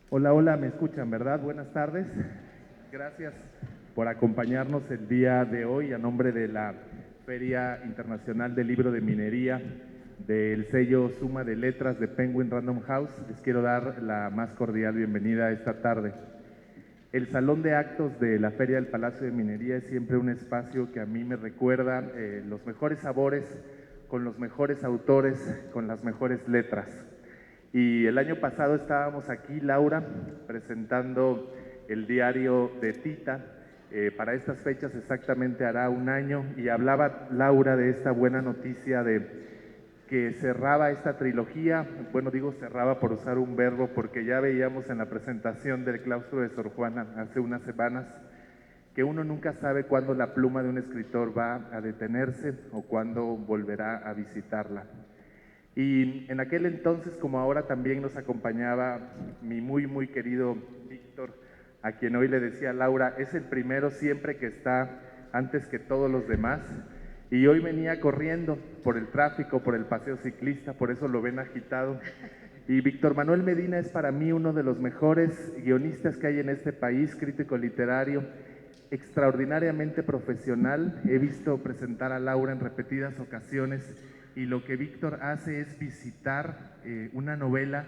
Hola, hola, me escuchan, ¿verdad? Buenas tardes. Gracias por acompañarnos el día de hoy a nombre de la Feria Internacional del Libro de Minería del sello Suma de Letras de Penguin Random House. Les quiero dar la más cordial bienvenida esta tarde. El salón de actos de la Feria del Palacio de Minería es siempre un espacio que a mí me recuerda los mejores sabores, con los mejores autores, con las mejores letras. Y el año pasado estábamos aquí, Laura, presentando el diario de Tita. Para estas fechas exactamente hará un año y hablaba Laura de esta buena noticia de que cerraba esta trilogía. Bueno, digo cerraba por usar un verbo porque ya veíamos en la presentación del claustro de Sor Juana hace unas semanas que uno nunca sabe cuándo la pluma de un escritor va a detenerse o cuándo volverá a visitarla. Y en aquel entonces, como ahora, también nos acompañaba mi muy querido Víctor, a quien hoy le decía Laura, es el primero siempre que está antes que todos los demás. Y hoy venía corriendo por el tráfico, por el paseo ciclista, por eso lo ven agitado. Y Víctor Manuel Medina es para mí uno de los mejores guionistas que hay en este país, crítico literario, extraordinariamente profesional. He visto presentar a Laura en repetidas ocasiones y lo que Víctor hace es visitar una novela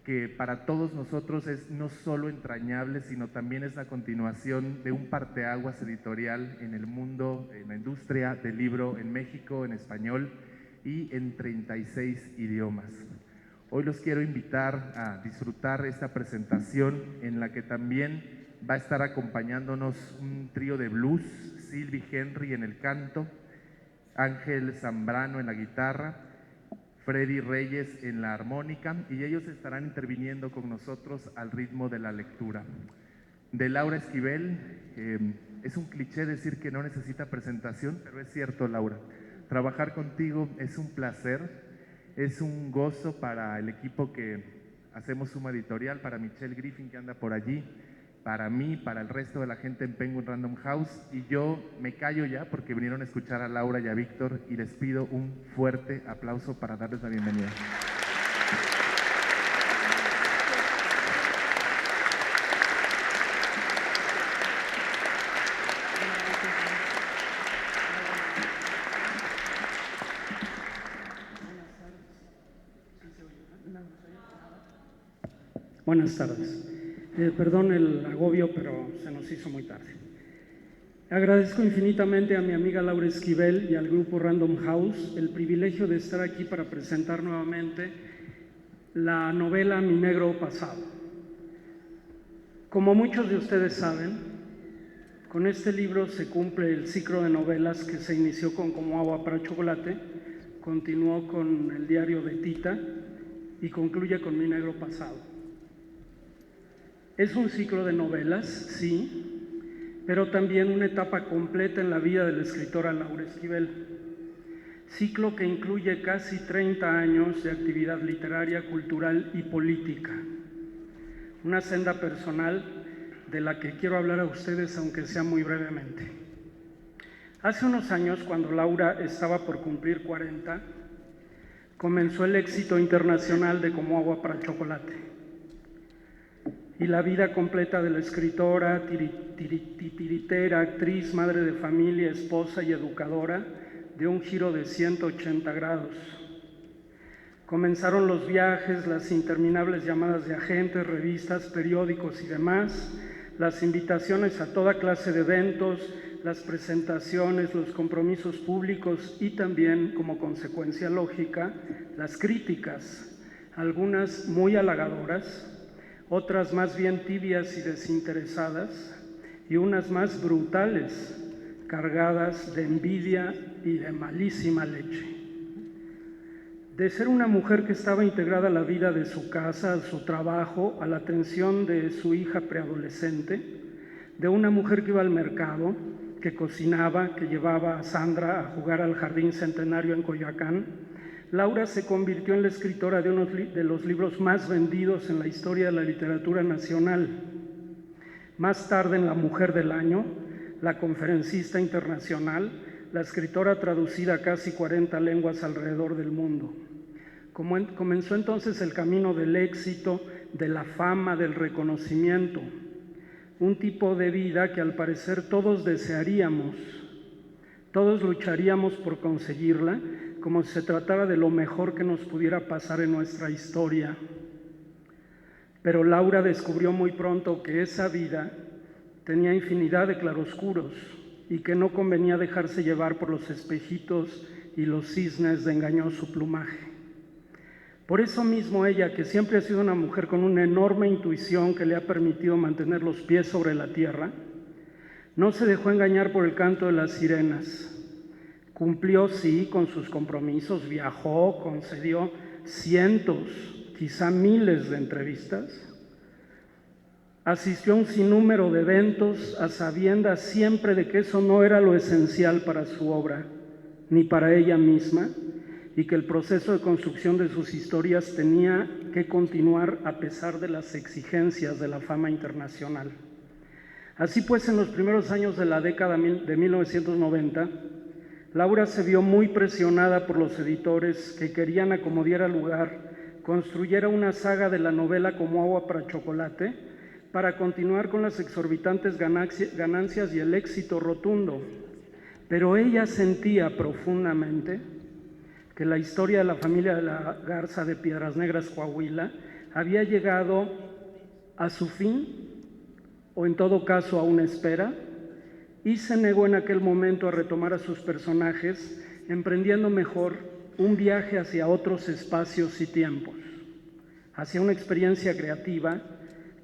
que para todos nosotros es no solo entrañable, sino también es la continuación de un parteaguas editorial en el mundo, en la industria del libro en México, en español y en 36 idiomas. Hoy los quiero invitar a disfrutar esta presentación en la que también va a estar acompañándonos un trío de blues, Sylvie Henry en el canto, Ángel Zambrano en la guitarra, Freddy Reyes en la armónica, y ellos estarán interviniendo con nosotros al ritmo de la lectura. De Laura Esquivel, es un cliché decir que no necesita presentación, pero es cierto, Laura. Trabajar contigo es un placer, es un gozo para el equipo que hacemos Suma Editorial, para Michelle Griffin que anda por allí, para mí, para el resto de la gente en Penguin Random House, y yo me callo ya porque vinieron a escuchar a Laura y a Víctor y les pido un fuerte aplauso para darles la bienvenida. Buenas tardes. Perdón el agobio, pero se nos hizo muy tarde. Agradezco infinitamente a mi amiga Laura Esquivel y al grupo Random House el privilegio de estar aquí para presentar nuevamente la novela Mi Negro Pasado. Como muchos de ustedes saben, con este libro se cumple el ciclo de novelas que se inició con Como agua para chocolate, continuó con el diario de Tita y concluye con Mi Negro Pasado. Es un ciclo de novelas, sí, pero también una etapa completa en la vida de la escritora Laura Esquivel. Ciclo que incluye casi 30 años de actividad literaria, cultural y política. Una senda personal de la que quiero hablar a ustedes, aunque sea muy brevemente. Hace unos años, cuando Laura estaba por cumplir 40, comenzó el éxito internacional de Como agua para chocolate. Y la vida completa de la escritora, titiritera, actriz, madre de familia, esposa y educadora dio un giro de 180 grados. Comenzaron los viajes, las interminables llamadas de agentes, revistas, periódicos y demás, las invitaciones a toda clase de eventos, las presentaciones, los compromisos públicos y también, como consecuencia lógica, las críticas, algunas muy halagadoras, otras más bien tibias y desinteresadas, y unas más brutales, cargadas de envidia y de malísima leche. De ser una mujer que estaba integrada a la vida de su casa, a su trabajo, a la atención de su hija preadolescente, de una mujer que iba al mercado, que cocinaba, que llevaba a Sandra a jugar al Jardín Centenario en Coyoacán, Laura se convirtió en la escritora de uno de los libros más vendidos en la historia de la literatura nacional. Más tarde, en La Mujer del Año, la conferencista internacional, la escritora traducida a casi 40 lenguas alrededor del mundo. Comenzó entonces el camino del éxito, de la fama, del reconocimiento, un tipo de vida que al parecer todos desearíamos, todos lucharíamos por conseguirla, como si se tratara de lo mejor que nos pudiera pasar en nuestra historia. Pero Laura descubrió muy pronto que esa vida tenía infinidad de claroscuros y que no convenía dejarse llevar por los espejitos y los cisnes de engañoso plumaje. Por eso mismo ella, que siempre ha sido una mujer con una enorme intuición que le ha permitido mantener los pies sobre la tierra, no se dejó engañar por el canto de las sirenas. Cumplió, sí, con sus compromisos, viajó, concedió cientos, quizá miles de entrevistas, asistió a un sinnúmero de eventos a sabiendas siempre de que eso no era lo esencial para su obra, ni para ella misma, y que el proceso de construcción de sus historias tenía que continuar a pesar de las exigencias de la fama internacional. Así pues, en los primeros años de la década de 1990, Laura se vio muy presionada por los editores que querían, a como diera lugar, construyera una saga de la novela Como agua para chocolate para continuar con las exorbitantes ganancias y el éxito rotundo. Pero ella sentía profundamente que la historia de la familia de la Garza de Piedras Negras, Coahuila, había llegado a su fin, o en todo caso a una espera, y se negó en aquel momento a retomar a sus personajes, emprendiendo mejor un viaje hacia otros espacios y tiempos, hacia una experiencia creativa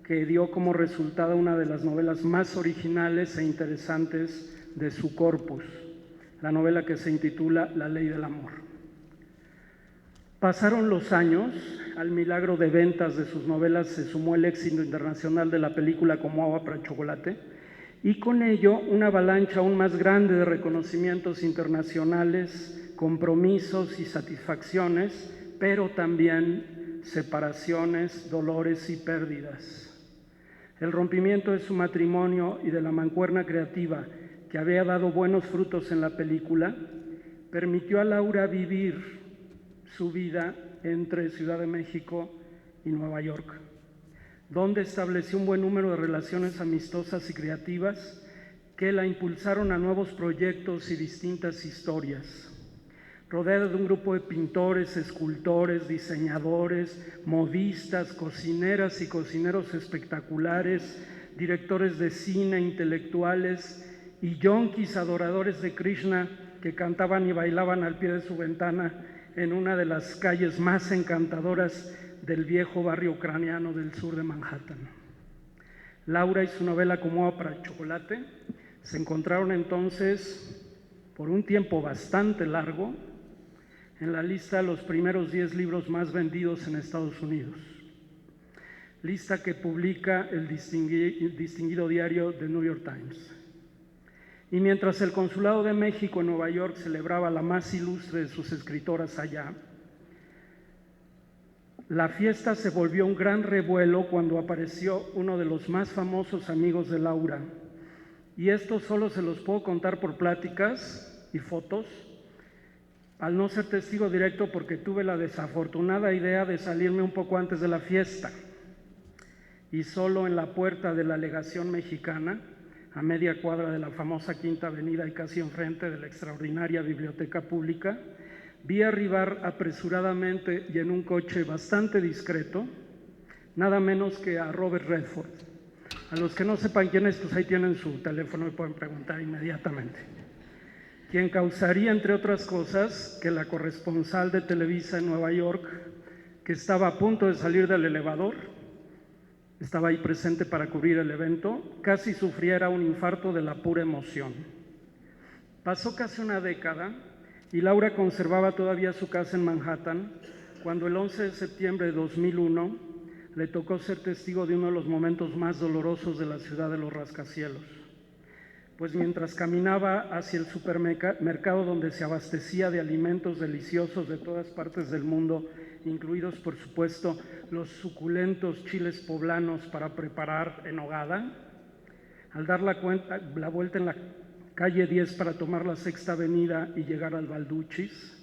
que dio como resultado una de las novelas más originales e interesantes de su corpus, la novela que se intitula La Ley del Amor. Pasaron los años, al milagro de ventas de sus novelas se sumó el éxito internacional de la película Como agua para chocolate, y con ello una avalancha aún más grande de reconocimientos internacionales, compromisos y satisfacciones, pero también separaciones, dolores y pérdidas. El rompimiento de su matrimonio y de la mancuerna creativa que había dado buenos frutos en la película, permitió a Laura vivir su vida entre Ciudad de México y Nueva York, donde estableció un buen número de relaciones amistosas y creativas que la impulsaron a nuevos proyectos y distintas historias. Rodeada de un grupo de pintores, escultores, diseñadores, modistas, cocineras y cocineros espectaculares, directores de cine, intelectuales y yonkis adoradores de Krishna que cantaban y bailaban al pie de su ventana en una de las calles más encantadoras del viejo barrio ucraniano del sur de Manhattan. Laura y su novela Como agua para chocolate se encontraron entonces, por un tiempo bastante largo, en la lista de los primeros 10 libros más vendidos en Estados Unidos, lista que publica el distinguido diario The New York Times. Y mientras el Consulado de México en Nueva York celebraba la más ilustre de sus escritoras allá, la fiesta se volvió un gran revuelo cuando apareció uno de los más famosos amigos de Laura. Y esto solo se los puedo contar por pláticas y fotos, al no ser testigo directo porque tuve la desafortunada idea de salirme un poco antes de la fiesta. Y solo en la puerta de la legación mexicana, a media cuadra de la famosa Quinta Avenida y casi enfrente de la extraordinaria biblioteca pública, vi arribar apresuradamente y en un coche bastante discreto, nada menos que a Robert Redford. A los que no sepan quién es, pues ahí tienen su teléfono y pueden preguntar inmediatamente. Quien causaría, entre otras cosas, que la corresponsal de Televisa en Nueva York, que estaba a punto de salir del elevador, estaba ahí presente para cubrir el evento, casi sufriera un infarto de la pura emoción. Pasó casi una década y Laura conservaba todavía su casa en Manhattan cuando el 11 de septiembre de 2001 le tocó ser testigo de uno de los momentos más dolorosos de la ciudad de los rascacielos. Pues mientras caminaba hacia el supermercado donde se abastecía de alimentos deliciosos de todas partes del mundo, incluidos por supuesto los suculentos chiles poblanos para preparar en hogada, al dar la vuelta en la calle 10 para tomar la Sexta Avenida y llegar al Balduchis,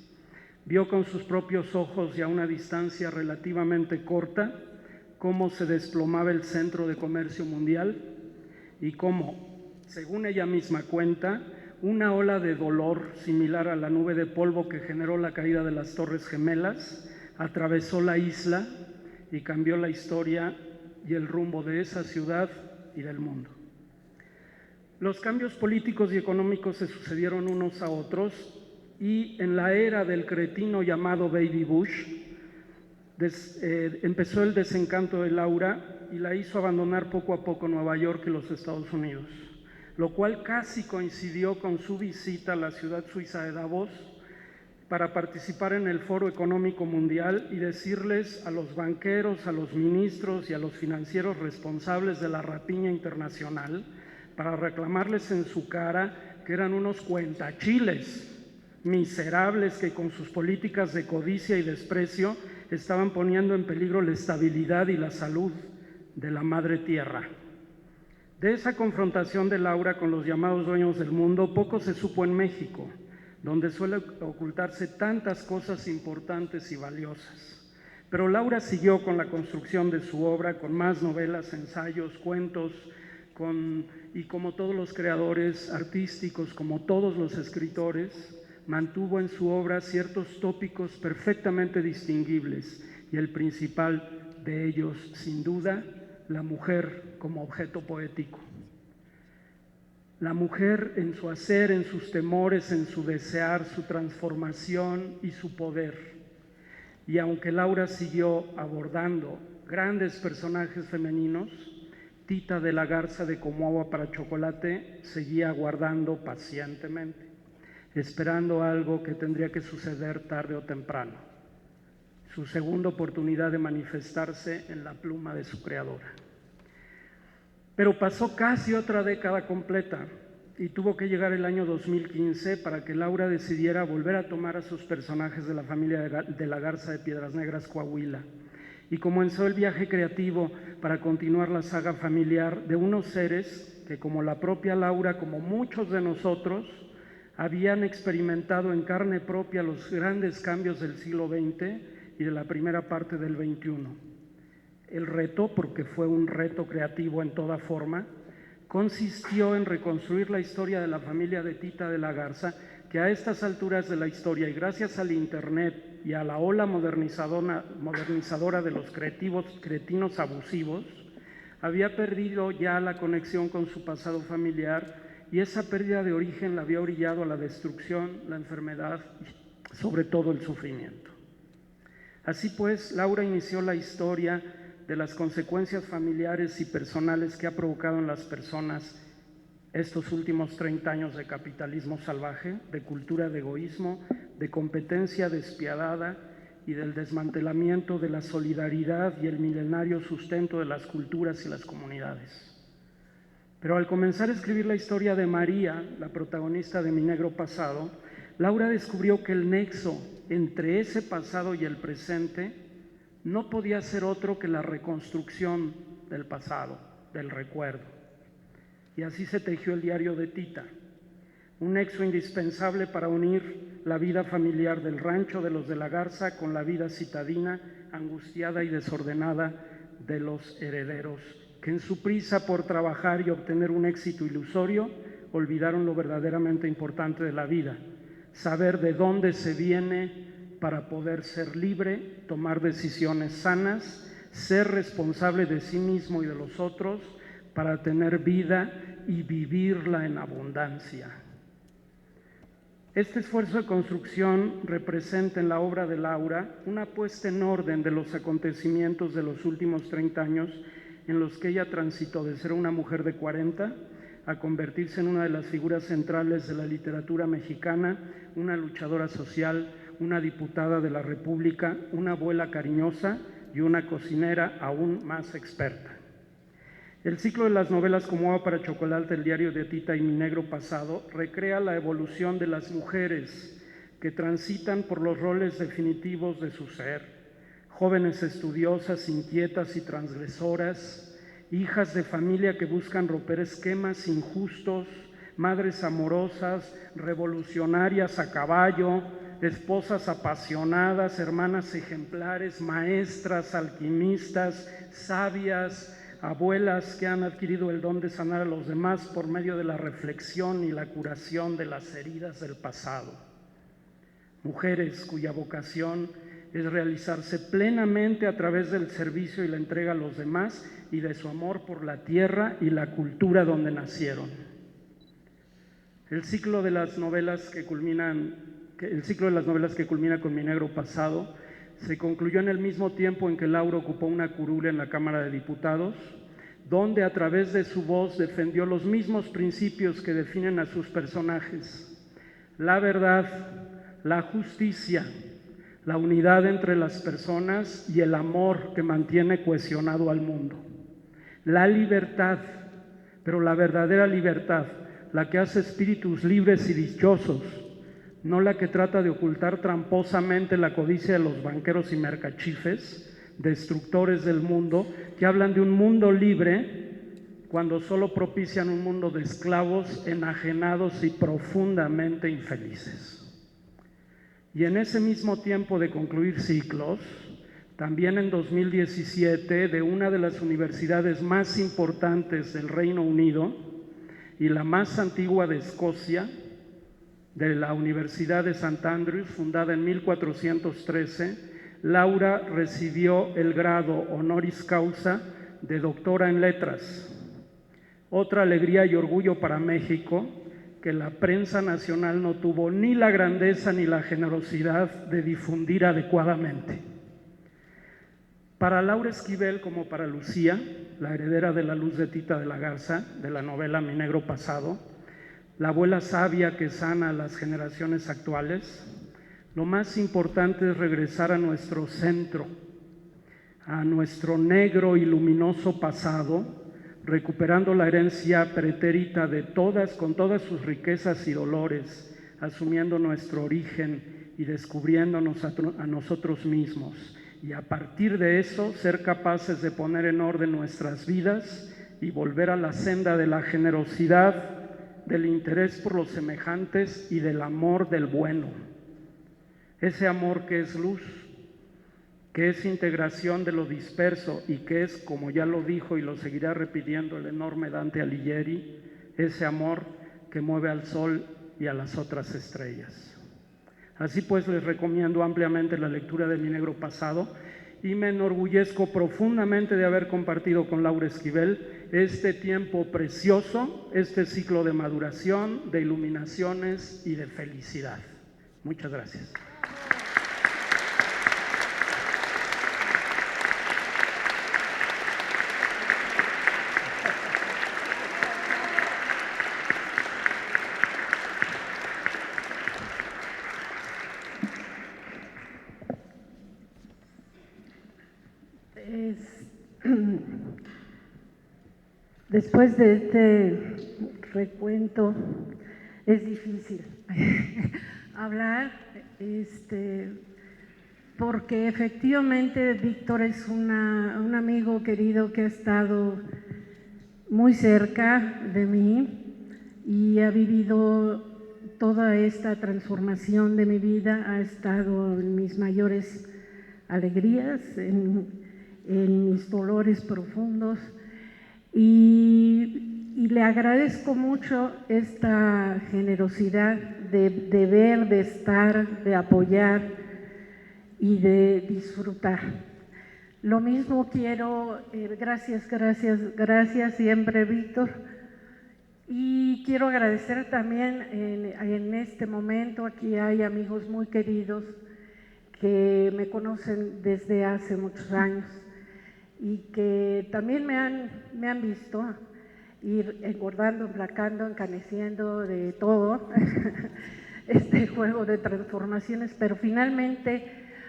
vio con sus propios ojos y a una distancia relativamente corta cómo se desplomaba el centro de comercio mundial y cómo, según ella misma cuenta, una ola de dolor similar a la nube de polvo que generó la caída de las Torres Gemelas atravesó la isla y cambió la historia y el rumbo de esa ciudad y del mundo. Los cambios políticos y económicos se sucedieron unos a otros y en la era del cretino llamado Baby Bush empezó el desencanto de Laura y la hizo abandonar poco a poco Nueva York y los Estados Unidos, lo cual casi coincidió con su visita a la ciudad suiza de Davos para participar en el Foro Económico Mundial y decirles a los banqueros, a los ministros y a los financieros responsables de la rapiña internacional, para reclamarles en su cara que eran unos cuentachiles miserables que con sus políticas de codicia y desprecio estaban poniendo en peligro la estabilidad y la salud de la madre tierra. De esa confrontación de Laura con los llamados dueños del mundo, poco se supo en México, donde suele ocultarse tantas cosas importantes y valiosas. Pero Laura siguió con la construcción de su obra, con más novelas, ensayos, cuentos, y como todos los creadores artísticos, como todos los escritores, mantuvo en su obra ciertos tópicos perfectamente distinguibles, y el principal de ellos, sin duda, la mujer como objeto poético. La mujer en su hacer, en sus temores, en su desear, su transformación y su poder. Y aunque Laura siguió abordando grandes personajes femeninos, Tita de la Garza de Como Agua para Chocolate seguía aguardando pacientemente, esperando algo que tendría que suceder tarde o temprano, su segunda oportunidad de manifestarse en la pluma de su creadora. Pero pasó casi otra década completa y tuvo que llegar el año 2015 para que Laura decidiera volver a tomar a sus personajes de la familia de la Garza de Piedras Negras, Coahuila, y comenzó el viaje creativo para continuar la saga familiar de unos seres que, como la propia Laura, como muchos de nosotros, habían experimentado en carne propia los grandes cambios del siglo XX y de la primera parte del XXI. El reto, porque fue un reto creativo en toda forma, consistió en reconstruir la historia de la familia de Tita de la Garza, que a estas alturas de la historia y gracias al internet y a la ola modernizadora de los cretinos abusivos, había perdido ya la conexión con su pasado familiar, y esa pérdida de origen la había orillado a la destrucción, la enfermedad y sobre todo el sufrimiento. Así pues, Laura inició la historia de las consecuencias familiares y personales que ha provocado en las personas estos últimos 30 años de capitalismo salvaje, de cultura de egoísmo, de competencia despiadada y del desmantelamiento de la solidaridad y el milenario sustento de las culturas y las comunidades. Pero al comenzar a escribir la historia de María, la protagonista de Mi Negro Pasado, Laura descubrió que el nexo entre ese pasado y el presente no podía ser otro que la reconstrucción del pasado, del recuerdo. Y así se tejió el diario de Tita, un nexo indispensable para unir la vida familiar del rancho de los de la Garza con la vida citadina, angustiada y desordenada de los herederos, que en su prisa por trabajar y obtener un éxito ilusorio, olvidaron lo verdaderamente importante de la vida: saber de dónde se viene para poder ser libre, tomar decisiones sanas, ser responsable de sí mismo y de los otros, para tener vida y vivirla en abundancia. Este esfuerzo de construcción representa en la obra de Laura una puesta en orden de los acontecimientos de los últimos 30 años en los que ella transitó de ser una mujer de 40 a convertirse en una de las figuras centrales de la literatura mexicana, una luchadora social, una diputada de la República, una abuela cariñosa y una cocinera aún más experta. El ciclo de las novelas Como Agua para Chocolate, El diario de Tita y Mi Negro Pasado recrea la evolución de las mujeres que transitan por los roles definitivos de su ser: jóvenes estudiosas, inquietas y transgresoras, hijas de familia que buscan romper esquemas injustos, madres amorosas, revolucionarias a caballo, esposas apasionadas, hermanas ejemplares, maestras, alquimistas, sabias, abuelas que han adquirido el don de sanar a los demás por medio de la reflexión y la curación de las heridas del pasado. Mujeres cuya vocación es realizarse plenamente a través del servicio y la entrega a los demás y de su amor por la tierra y la cultura donde nacieron. El ciclo de las novelas que culmina con Mi Negro Pasado se concluyó en el mismo tiempo en que Laura ocupó una curul en la Cámara de Diputados, donde a través de su voz defendió los mismos principios que definen a sus personajes: la verdad, la justicia, la unidad entre las personas y el amor que mantiene cohesionado al mundo. La libertad, pero la verdadera libertad, la que hace espíritus libres y dichosos, no la que trata de ocultar tramposamente la codicia de los banqueros y mercachifes, destructores del mundo, que hablan de un mundo libre cuando solo propician un mundo de esclavos, enajenados y profundamente infelices. Y en ese mismo tiempo de concluir ciclos, también en 2017, de una de las universidades más importantes del Reino Unido y la más antigua de Escocia, de la Universidad de St. Andrews, fundada en 1413, Laura recibió el grado honoris causa de doctora en letras. Otra alegría y orgullo para México, que la prensa nacional no tuvo ni la grandeza ni la generosidad de difundir adecuadamente. Para Laura Esquivel, como para Lucía, la heredera de La Luz de Tita de la Garza, de la novela Mi Negro Pasado, la abuela sabia que sana a las generaciones actuales, lo más importante es regresar a nuestro centro, a nuestro negro y luminoso pasado, recuperando la herencia pretérita de todas, con todas sus riquezas y dolores, asumiendo nuestro origen y descubriéndonos a nosotros mismos. Y a partir de eso, ser capaces de poner en orden nuestras vidas y volver a la senda de la generosidad, del interés por los semejantes y del amor del bueno. Ese amor que es luz, que es integración de lo disperso y que es, como ya lo dijo y lo seguirá repitiendo el enorme Dante Alighieri, ese amor que mueve al sol y a las otras estrellas. Así pues, les recomiendo ampliamente la lectura de Mi Negro Pasado y me enorgullezco profundamente de haber compartido con Laura Esquivel este tiempo precioso, este ciclo de maduración, de iluminaciones y de felicidad. Muchas gracias. Después de este recuento es difícil hablar, porque efectivamente Víctor es un amigo querido que ha estado muy cerca de mí y ha vivido toda esta transformación de mi vida, ha estado en mis mayores alegrías, en mis dolores profundos. Y le agradezco mucho esta generosidad de ver, de estar, de apoyar y de disfrutar. Lo mismo quiero, gracias siempre, Víctor. Y quiero agradecer también en este momento, aquí hay amigos muy queridos que me conocen desde hace muchos años y que también me han visto ir engordando, enflacando, encaneciendo, de todo, este juego de transformaciones, pero finalmente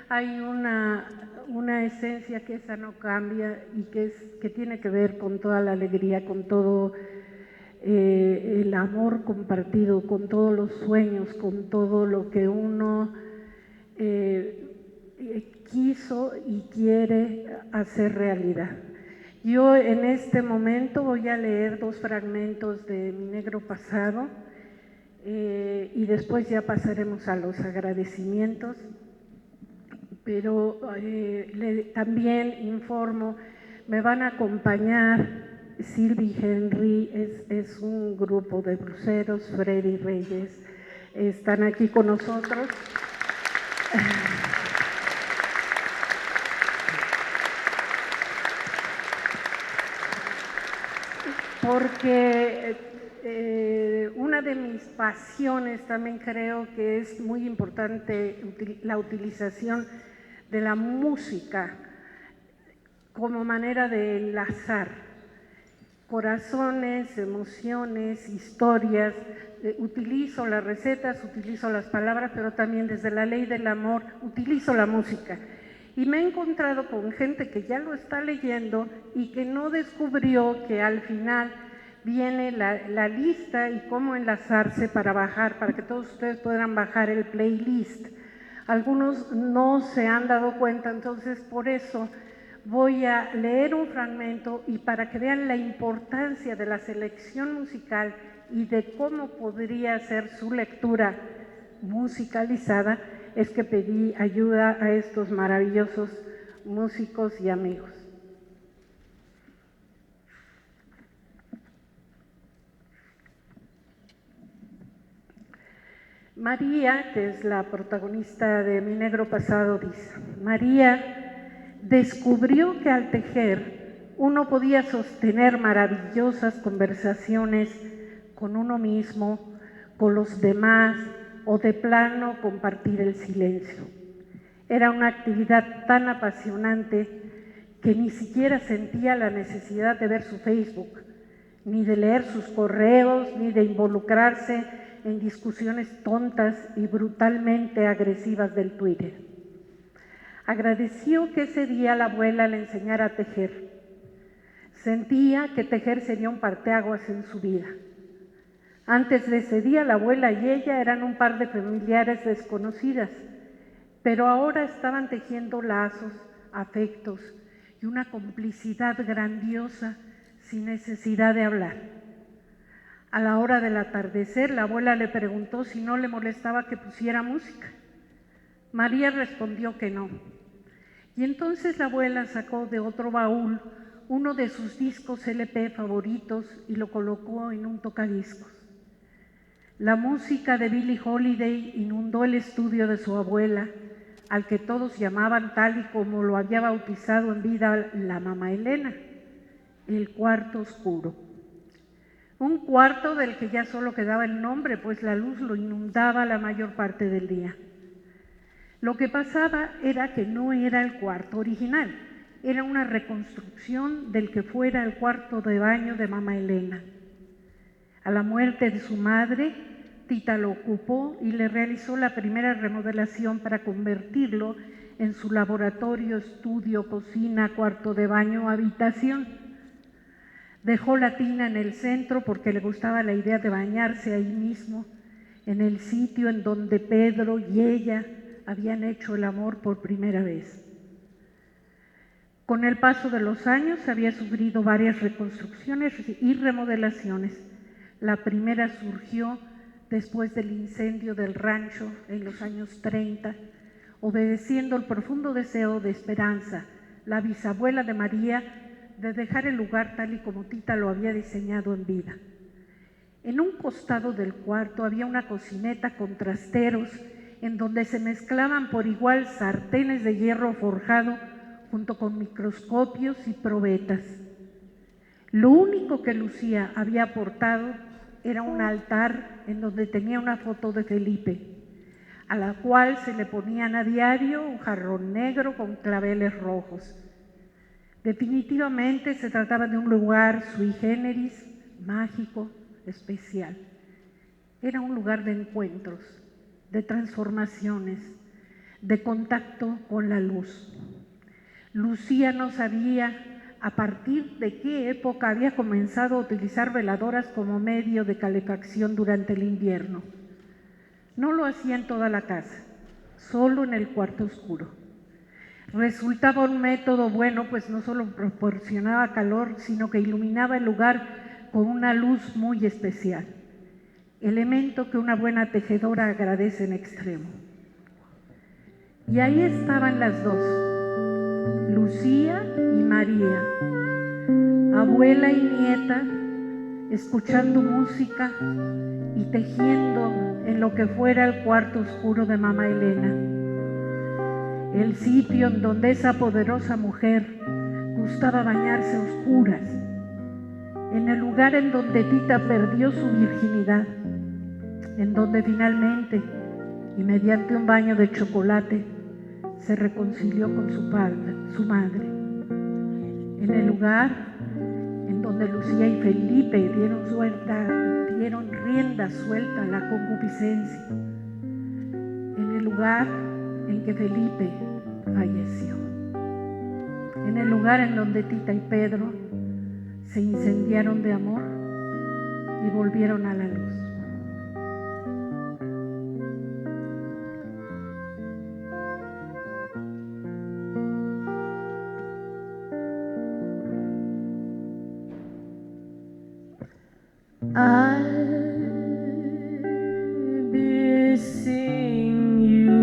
hay una esencia que esa no cambia y que tiene que ver con toda la alegría, con todo el amor compartido, con todos los sueños, con todo lo que uno quiso y quiere hacer realidad. Yo en este momento voy a leer 2 fragmentos de Mi Negro Pasado y y después ya pasaremos a los agradecimientos. Pero también informo, me van a acompañar Silvi Henry, es un grupo de bluseros, Freddy Reyes, están aquí con nosotros. Porque una de mis pasiones también creo que es muy importante la utilización de la música como manera de enlazar corazones, emociones, historias. Utilizo las recetas, utilizo las palabras, pero también desde la ley del amor utilizo la música. Y me he encontrado con gente que ya lo está leyendo y que no descubrió que al final viene la lista y cómo enlazarse para bajar, para que todos ustedes puedan bajar el playlist. Algunos no se han dado cuenta, entonces por eso voy a leer un fragmento y para que vean la importancia de la selección musical y de cómo podría ser su lectura musicalizada, es que pedí ayuda a estos maravillosos músicos y amigos. María, que es la protagonista de Mi Negro Pasado, dice: María descubrió que al tejer uno podía sostener maravillosas conversaciones con uno mismo, con los demás, o de plano compartir el silencio. Era una actividad tan apasionante que ni siquiera sentía la necesidad de ver su Facebook, ni de leer sus correos, ni de involucrarse en discusiones tontas y brutalmente agresivas del Twitter. Agradeció que ese día la abuela le enseñara a tejer. Sentía que tejer sería un parteaguas en su vida. Antes de ese día, la abuela y ella eran un par de familiares desconocidas, pero ahora estaban tejiendo lazos, afectos y una complicidad grandiosa sin necesidad de hablar. A la hora del atardecer, la abuela le preguntó si no le molestaba que pusiera música. María respondió que no. Y entonces la abuela sacó de otro baúl uno de sus discos LP favoritos y lo colocó en un tocadiscos. La música de Billie Holiday inundó el estudio de su abuela, al que todos llamaban tal y como lo había bautizado en vida la mamá Elena, el cuarto oscuro. Un cuarto del que ya solo quedaba el nombre, pues la luz lo inundaba la mayor parte del día. Lo que pasaba era que no era el cuarto original, era una reconstrucción del que fuera el cuarto de baño de mamá Elena. A la muerte de su madre, Tita lo ocupó y le realizó la primera remodelación para convertirlo en su laboratorio, estudio, cocina, cuarto de baño, habitación. Dejó la tina en el centro porque le gustaba la idea de bañarse ahí mismo, en el sitio en donde Pedro y ella habían hecho el amor por primera vez. Con el paso de los años había sufrido varias reconstrucciones y remodelaciones. La primera surgió después del incendio del rancho en los años 30, obedeciendo el profundo deseo de Esperanza, la bisabuela de María, de dejar el lugar tal y como Tita lo había diseñado en vida. En un costado del cuarto había una cocineta con trasteros en donde se mezclaban por igual sartenes de hierro forjado junto con microscopios y probetas. Lo único que Lucía había aportado era un altar en donde tenía una foto de Felipe, a la cual se le ponían a diario un jarrón negro con claveles rojos. Definitivamente se trataba de un lugar sui generis, mágico, especial. Era un lugar de encuentros, de transformaciones, de contacto con la luz. Lucía no sabía a partir de qué época había comenzado a utilizar veladoras como medio de calefacción durante el invierno. No lo hacía en toda la casa, solo en el cuarto oscuro. Resultaba un método bueno, pues no solo proporcionaba calor, sino que iluminaba el lugar con una luz muy especial. elemento que una buena tejedora agradece en extremo. Y ahí estaban las dos, Lucía y María, abuela y nieta, escuchando música y tejiendo en lo que fuera el cuarto oscuro de mamá Elena, el sitio en donde esa poderosa mujer gustaba bañarse a oscuras, en el lugar en donde Tita perdió su virginidad, en donde finalmente, y mediante un baño de chocolate, se reconcilió con su padre, su madre, en el lugar en donde Lucía y Felipe dieron rienda suelta a la concupiscencia, en el lugar en que Felipe falleció, en el lugar en donde Tita y Pedro se incendiaron de amor y volvieron a la luz. I'll be seeing you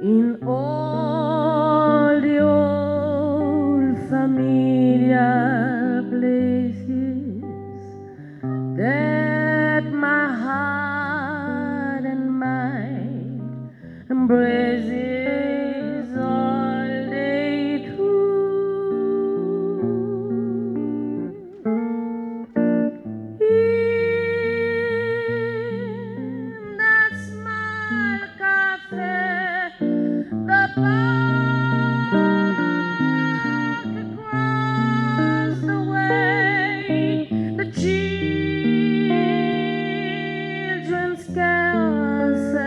in all the old familiar places that my heart and mind embraces all day through. In that small cafe, the park across the way, the children's carousel,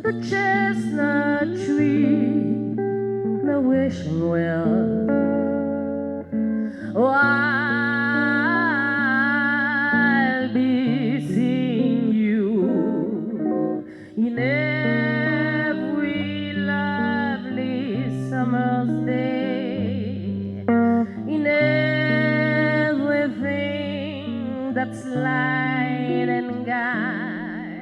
the chestnut tree, the wishing well. Oh, I'll be seeing you in every lovely summer's day, in everything that's light and gay.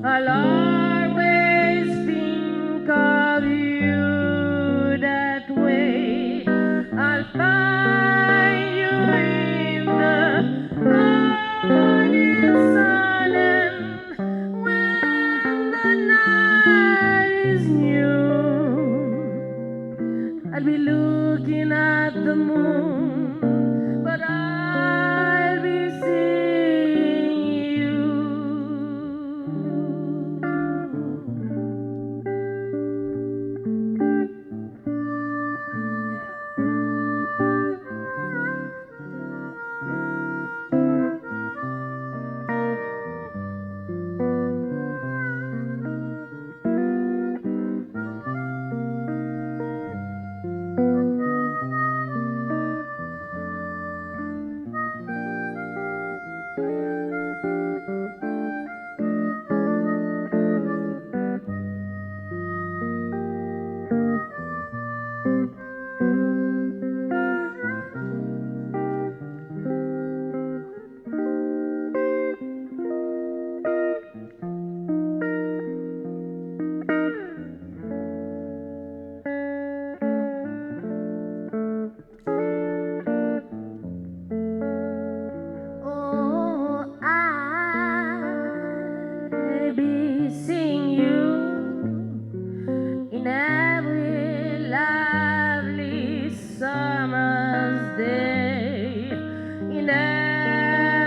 I'll always think of you that way. I'll find you in the morning sun, and when the night is new, I'll be looking at the moon, but I'll be seeing you. Oh, I'll be seeing you in every lovely summer's day, in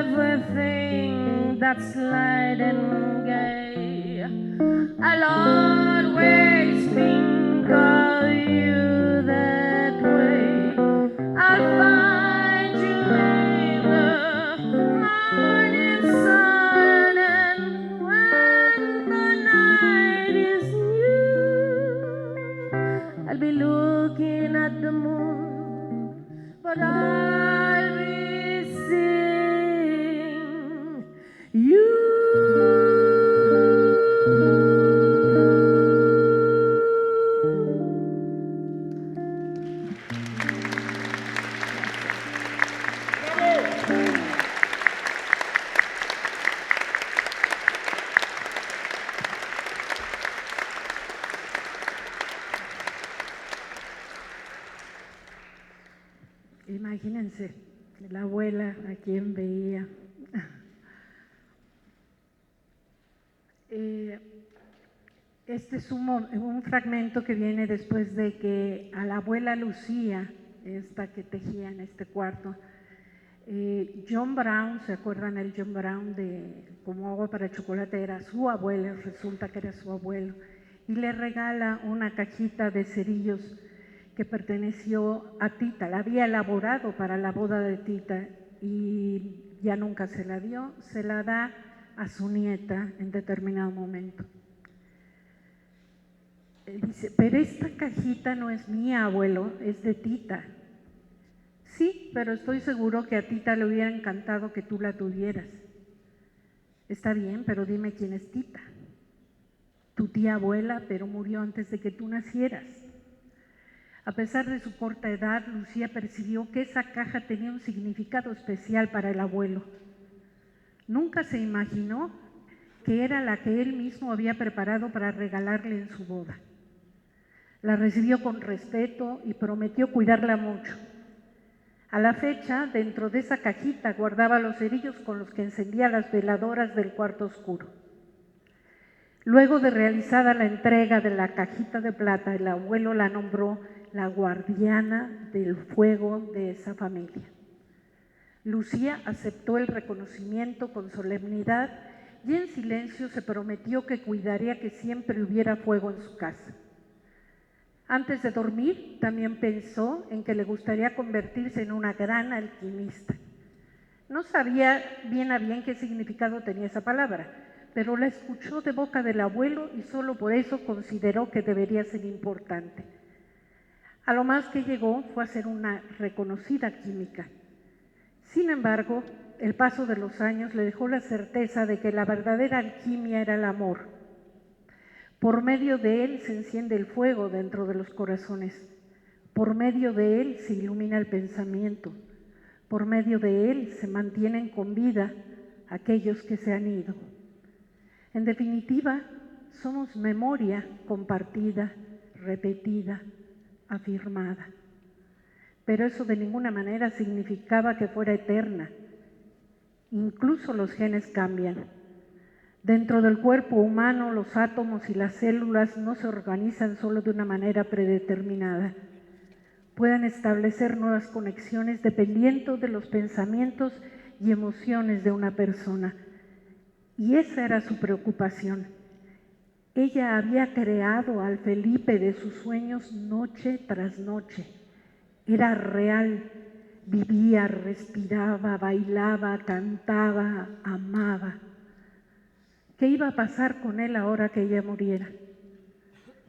everything that's light and gay. I'll always think of you that way. I'll find you in the morning sun, and when the night is new, I'll be looking at the moon, but I'll be seeing you. Imagínense, la abuela a quien veía. Este es un fragmento que viene después de que a la abuela Lucía, esta que tejía en este cuarto, John Brown, ¿se acuerdan el John Brown de Como agua para chocolate? Era su abuelo, resulta que era su abuelo, y le regala una cajita de cerillos que perteneció a Tita, la había elaborado para la boda de Tita y ya nunca se la dio, se la da a su nieta en determinado momento. Dice, pero esta cajita no es mía, abuelo, es de Tita. Sí, pero estoy seguro que a Tita le hubiera encantado que tú la tuvieras. Está bien, pero dime quién es Tita. Tu tía abuela, pero murió antes de que tú nacieras. A pesar de su corta edad, Lucía percibió que esa caja tenía un significado especial para el abuelo. Nunca se imaginó que era la que él mismo había preparado para regalarle en su boda. La recibió con respeto y prometió cuidarla mucho. A la fecha, dentro de esa cajita guardaba los cerillos con los que encendía las veladoras del cuarto oscuro. Luego de realizada la entrega de la cajita de plata, el abuelo la nombró la guardiana del fuego de esa familia. Lucía aceptó el reconocimiento con solemnidad y en silencio se prometió que cuidaría que siempre hubiera fuego en su casa. Antes de dormir, también pensó en que le gustaría convertirse en una gran alquimista. No sabía bien a bien qué significado tenía esa palabra, pero la escuchó de boca del abuelo y solo por eso consideró que debería ser importante. A lo más que llegó fue a ser una reconocida química. Sin embargo, el paso de los años le dejó la certeza de que la verdadera alquimia era el amor. Por medio de él se enciende el fuego dentro de los corazones. Por medio de él se ilumina el pensamiento. Por medio de él se mantienen con vida aquellos que se han ido. En definitiva, somos memoria compartida, repetida, afirmada. Pero eso de ninguna manera significaba que fuera eterna. Incluso los genes cambian. Dentro del cuerpo humano, los átomos y las células no se organizan solo de una manera predeterminada. Pueden establecer nuevas conexiones dependiendo de los pensamientos y emociones de una persona. Y esa era su preocupación. Ella había creado al Felipe de sus sueños noche tras noche. Era real, vivía, respiraba, bailaba, cantaba, amaba. ¿Qué iba a pasar con él ahora que ella muriera?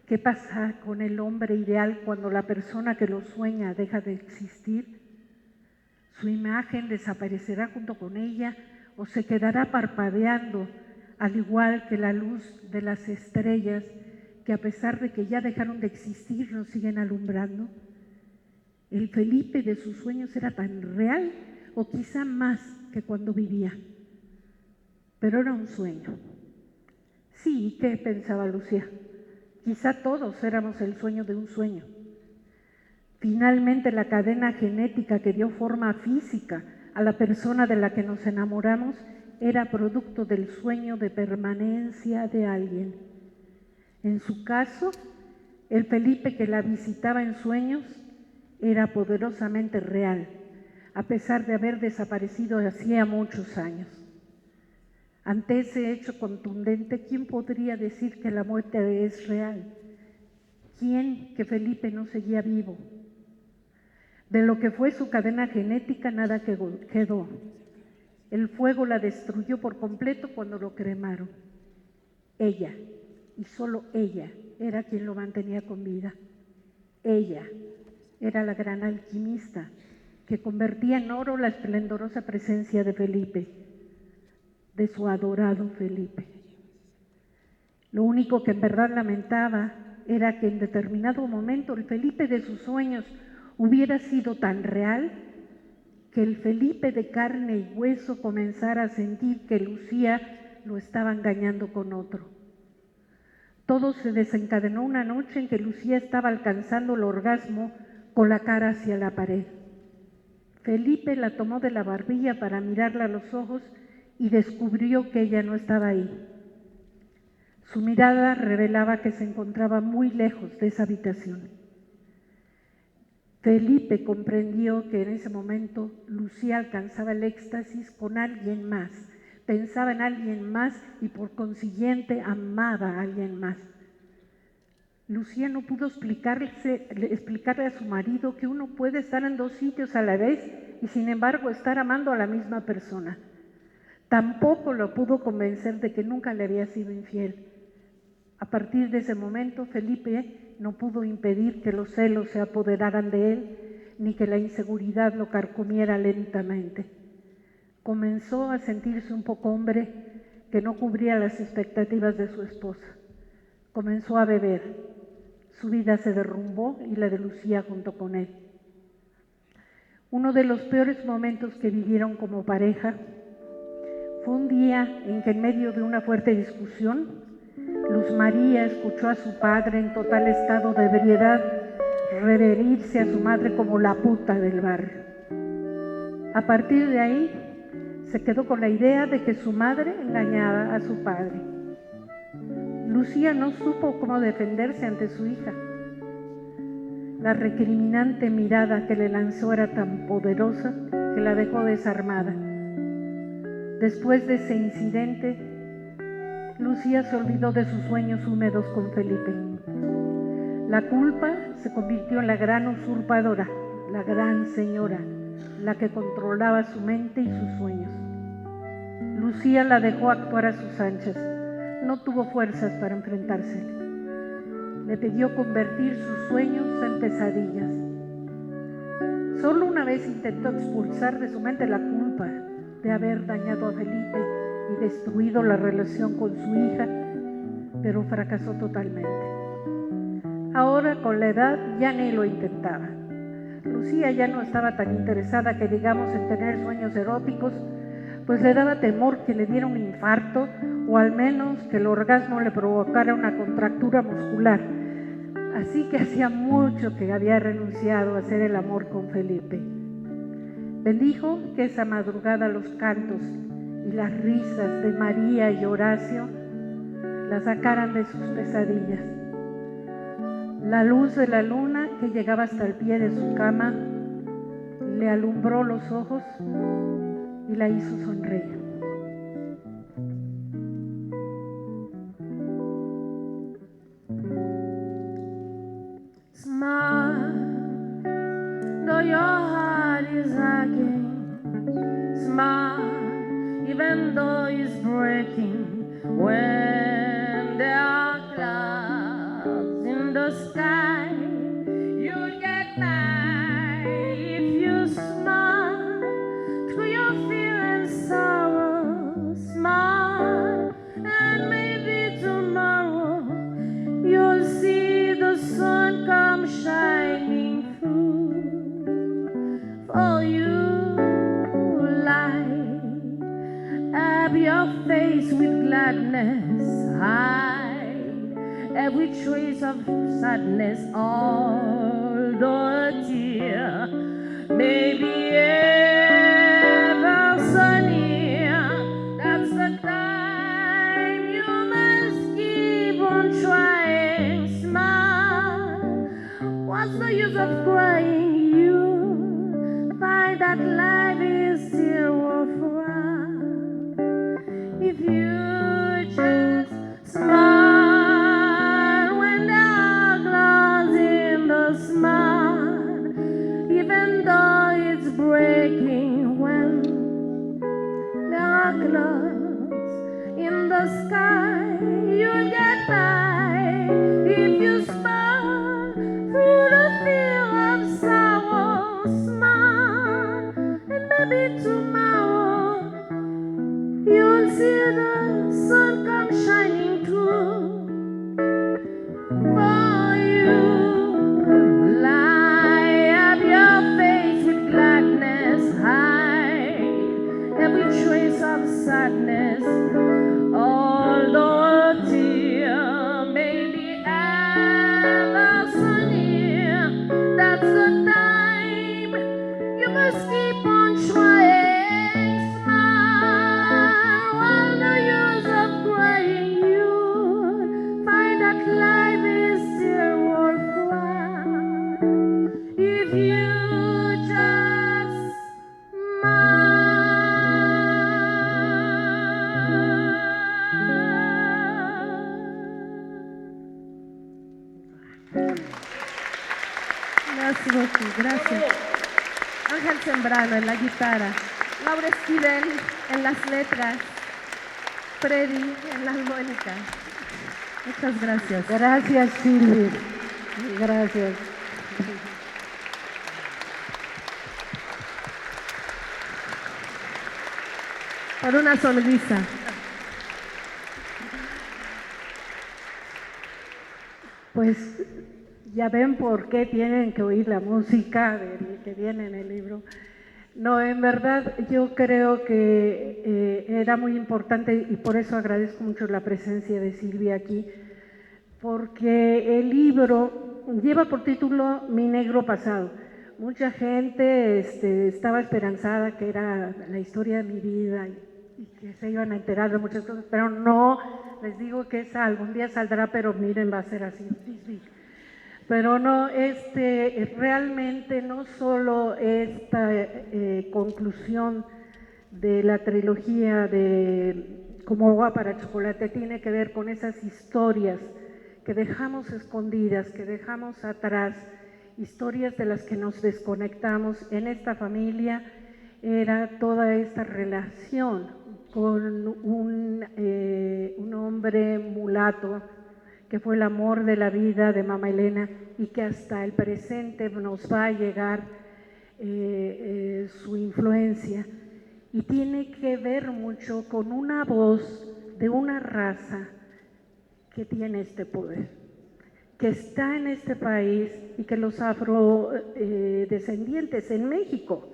¿Qué pasa con el hombre ideal cuando la persona que lo sueña deja de existir? ¿Su imagen desaparecerá junto con ella o se quedará parpadeando, al igual que la luz de las estrellas que a pesar de que ya dejaron de existir nos siguen alumbrando? ¿El Felipe de sus sueños era tan real o quizá más que cuando vivía? Pero era un sueño. Sí, ¿qué pensaba Lucía? Quizá todos éramos el sueño de un sueño. Finalmente, la cadena genética que dio forma física a la persona de la que nos enamoramos era producto del sueño de permanencia de alguien. En su caso, el Felipe que la visitaba en sueños era poderosamente real, a pesar de haber desaparecido hacía muchos años. Ante ese hecho contundente, ¿quién podría decir que la muerte es real? ¿Quién que Felipe no seguía vivo? De lo que fue su cadena genética nada quedó. El fuego la destruyó por completo cuando lo cremaron. Ella, y solo ella, era quien lo mantenía con vida. Ella era la gran alquimista que convertía en oro la esplendorosa presencia de Felipe, de su adorado Felipe. Lo único que en verdad lamentaba era que en determinado momento el Felipe de sus sueños hubiera sido tan real que el Felipe de carne y hueso comenzara a sentir que Lucía lo estaba engañando con otro. Todo se desencadenó una noche en que Lucía estaba alcanzando el orgasmo con la cara hacia la pared. Felipe la tomó de la barbilla para mirarla a los ojos y descubrió que ella no estaba ahí. Su mirada revelaba que se encontraba muy lejos de esa habitación. Felipe comprendió que en ese momento Lucía alcanzaba el éxtasis con alguien más, pensaba en alguien más y por consiguiente amaba a alguien más. Lucía no pudo explicarle a su marido que uno puede estar en dos sitios a la vez y sin embargo estar amando a la misma persona. Tampoco lo pudo convencer de que nunca le había sido infiel. A partir de ese momento, Felipe no pudo impedir que los celos se apoderaran de él, ni que la inseguridad lo carcomiera lentamente. Comenzó a sentirse un poco hombre que no cubría las expectativas de su esposa. Comenzó a beber. Su vida se derrumbó y la de Lucía junto con él. Uno de los peores momentos que vivieron como pareja fue un día en que en medio de una fuerte discusión, Luz María escuchó a su padre en total estado de ebriedad referirse a su madre como la puta del barrio. A partir de ahí, se quedó con la idea de que su madre engañaba a su padre. Lucía no supo cómo defenderse ante su hija. La recriminante mirada que le lanzó era tan poderosa que la dejó desarmada. Después de ese incidente, Lucía se olvidó de sus sueños húmedos con Felipe. La culpa se convirtió en la gran usurpadora, la gran señora, la que controlaba su mente y sus sueños. Lucía la dejó actuar a sus anchas. No tuvo fuerzas para enfrentarse. Le pidió convertir sus sueños en pesadillas. Solo una vez intentó expulsar de su mente la culpa de haber dañado a Felipe y destruido la relación con su hija, pero fracasó totalmente. Ahora, con la edad, ya ni lo intentaba. Lucía ya no estaba tan interesada que digamos en tener sueños eróticos, pues le daba temor que le diera un infarto o al menos que el orgasmo le provocara una contractura muscular. Así que hacía mucho que había renunciado a hacer el amor con Felipe. Bendijo que esa madrugada los cantos y las risas de María y Horacio la sacaran de sus pesadillas. La luz de la luna que llegaba hasta el pie de su cama le alumbró los ojos y la hizo sonreír. Smile, though your heart is aching. Smile, even though it's breaking. When there are clouds in the sky, you'll get by if you smile through your fear and sorrow. Smile, and maybe tomorrow you'll see the sun come shining through for you. Light up your face with gladness, hide every trace of sadness, although a tear may be ever so near. That's the time you must keep on trying. Smile, what's the use of crying? You find that life is still worthwhile if you just smile when there are clouds in the smile, even though it's breaking. When there are clouds in the sky, you'll get by if you smile through the fear of sorrow. Smile, and maybe tomorrow you'll see the sun come shining through for you. Light up your face with gladness, hide every trace of sadness, although a tear may be ever Merci beaucoup, gracias. Ángel Sembrano en la guitarra, Laura Esquivel en las letras, Freddy en la armónica. Muchas gracias. Gracias, Silvia. Gracias. Por una sonrisa. Pues ya ven por qué tienen que oír la música que viene en el libro. No, en verdad yo creo que era muy importante y por eso agradezco mucho la presencia de Silvia aquí, porque el libro lleva por título Mi negro pasado. Mucha gente estaba esperanzada que era la historia de mi vida y que se iban a enterar de muchas cosas, pero no, les digo que esa algún día saldrá, pero miren, va a ser así. Pero no, realmente no solo esta conclusión de la trilogía de Como agua para chocolate tiene que ver con esas historias que dejamos escondidas, que dejamos atrás, historias de las que nos desconectamos. En esta familia era toda esta relación con un hombre mulato que fue el amor de la vida de mamá Elena y que hasta el presente nos va a llegar su influencia. Y tiene que ver mucho con una voz de una raza que tiene este poder, que está en este país y que los afrodescendientes en México,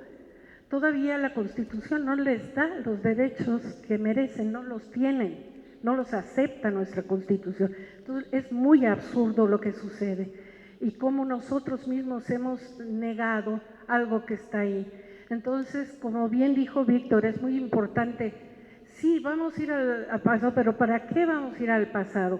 todavía la Constitución no les da los derechos que merecen, no los tienen. No los acepta nuestra Constitución. Entonces es muy absurdo lo que sucede y cómo nosotros mismos hemos negado algo que está ahí. Entonces, como bien dijo Víctor, es muy importante, sí, vamos a ir al pasado, pero ¿para qué vamos a ir al pasado?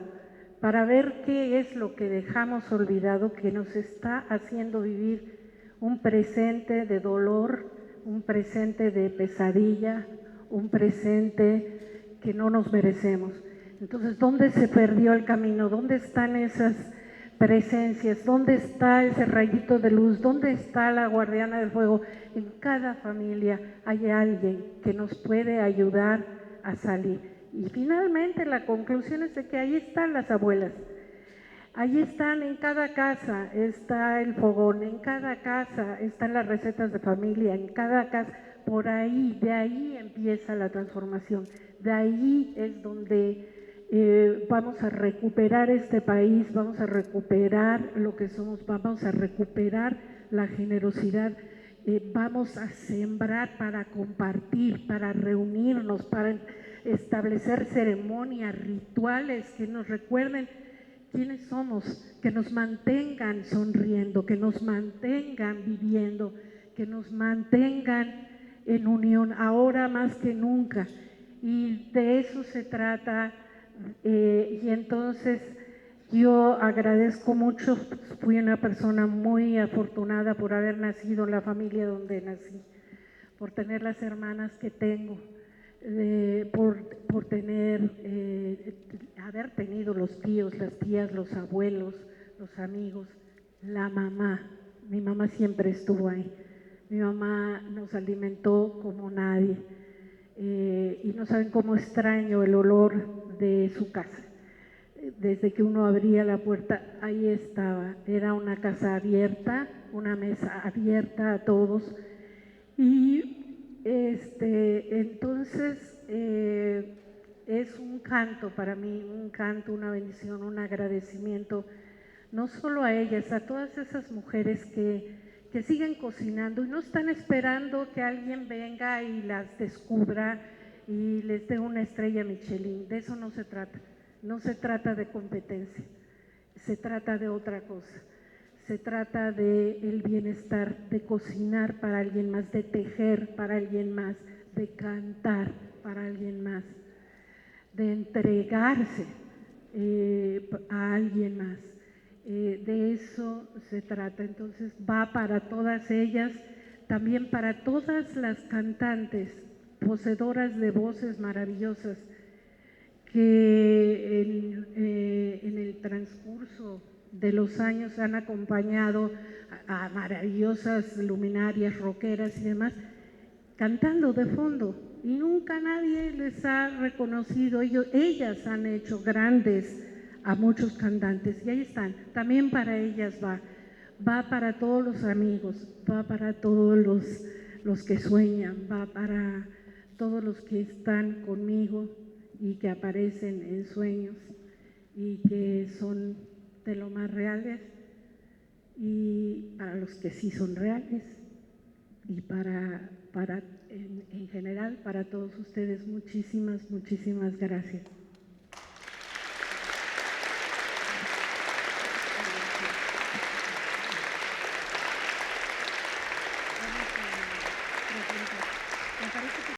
Para ver qué es lo que dejamos olvidado, que nos está haciendo vivir un presente de dolor, un presente de pesadilla, un presente que no nos merecemos. Entonces, ¿dónde se perdió el camino? ¿Dónde están esas presencias? ¿Dónde está ese rayito de luz? ¿Dónde está la guardiana del fuego? En cada familia hay alguien que nos puede ayudar a salir. Y finalmente la conclusión es de que ahí están las abuelas. Ahí están, en cada casa está el fogón, en cada casa están las recetas de familia, en cada casa, por ahí, de ahí empieza la transformación. De ahí es donde vamos a recuperar este país, vamos a recuperar lo que somos, vamos a recuperar la generosidad, vamos a sembrar para compartir, para reunirnos, para establecer ceremonias, rituales que nos recuerden quiénes somos, que nos mantengan sonriendo, que nos mantengan viviendo, que nos mantengan en unión, ahora más que nunca. Y de eso se trata, y entonces yo agradezco mucho, fui una persona muy afortunada por haber nacido en la familia donde nací, por tener las hermanas que tengo, por tener, haber tenido los tíos, las tías, los abuelos, los amigos, la mamá. Mi mamá siempre estuvo ahí. Mi mamá nos alimentó como nadie y no saben cómo extraño el olor de su casa. Desde que uno abría la puerta, ahí estaba. Era una casa abierta, una mesa abierta a todos. Y entonces es un canto para mí, un canto, una bendición, un agradecimiento, no solo a ellas, a todas esas mujeres que siguen cocinando y no están esperando que alguien venga y las descubra y les dé una estrella Michelin. De eso no se trata. No se trata de competencia, se trata de otra cosa. Se trata del bienestar, de cocinar para alguien más, de tejer para alguien más, de cantar para alguien más, de entregarse a alguien más. De eso se trata. Entonces va para todas ellas, también para todas las cantantes, poseedoras de voces maravillosas, que en el transcurso de los años han acompañado a maravillosas luminarias rockeras y demás, cantando de fondo, y nunca nadie les ha reconocido. Ellas han hecho grandes a muchos cantantes, y ahí están. También para ellas va para todos los amigos, va para todos los que sueñan, va para todos los que están conmigo y que aparecen en sueños y que son de lo más reales, y para los que sí son reales, y en general para todos ustedes, muchísimas gracias.